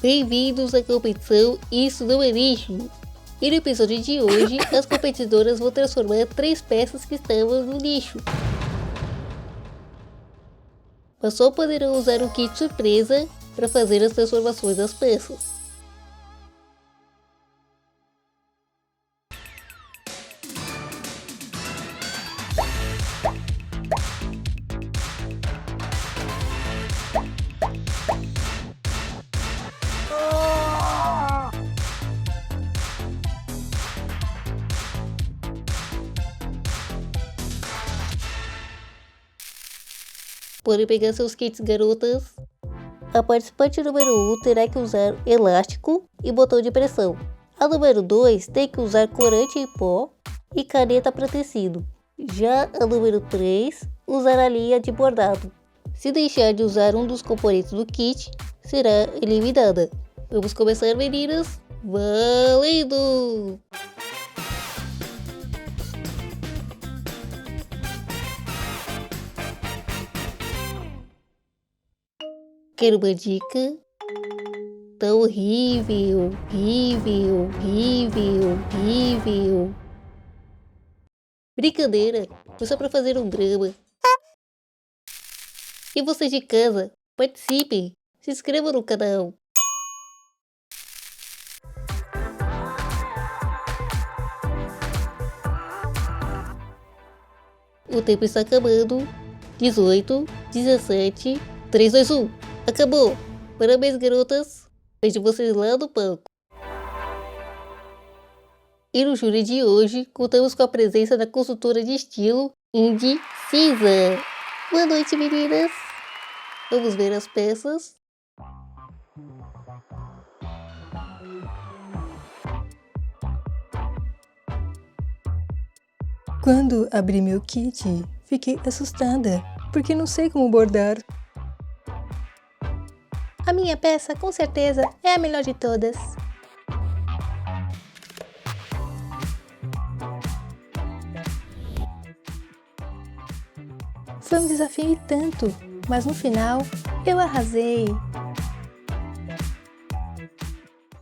Bem-vindos à competição Isso Não é Lixo! E no episódio de hoje, as competidoras vão transformar 3 peças que estavam no lixo. Mas só poderão usar um kit surpresa para fazer as transformações das peças. Podem pegar seus kits, garotas. A participante número 1 terá que usar elástico e botão de pressão. A número 2 tem que usar corante em pó e caneta para tecido. Já a número 3 usará linha de bordado. Se deixar de usar um dos componentes do kit, será eliminada. Vamos começar, meninas? Valendo! Quero uma dica? Tá horrível, horrível, horrível, horrível. Brincadeira, foi só pra fazer um drama. E vocês de casa, participem, se inscrevam no canal. O tempo está acabando. 18, 17, 3, 2, 1. Acabou! Parabéns, garotas! Vejo vocês lá no palco. E no júri de hoje, contamos com a presença da consultora de estilo Indy Cinza. Boa noite, meninas! Vamos ver as peças. Quando abri meu kit, fiquei assustada, porque não sei como bordar. A minha peça, com certeza, é a melhor de todas. Foi um desafio e tanto, mas no final, eu arrasei.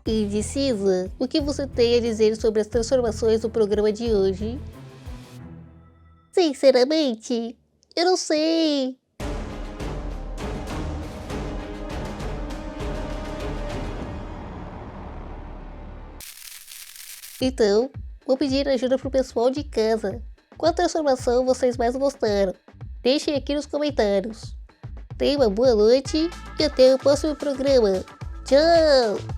Indy Cinza, o que você tem a dizer sobre as transformações do programa de hoje? Sinceramente, eu não sei. Então, vou pedir ajuda pro pessoal de casa. Qual transformação vocês mais gostaram? Deixem aqui nos comentários. Tenha uma boa noite e até o próximo programa. Tchau!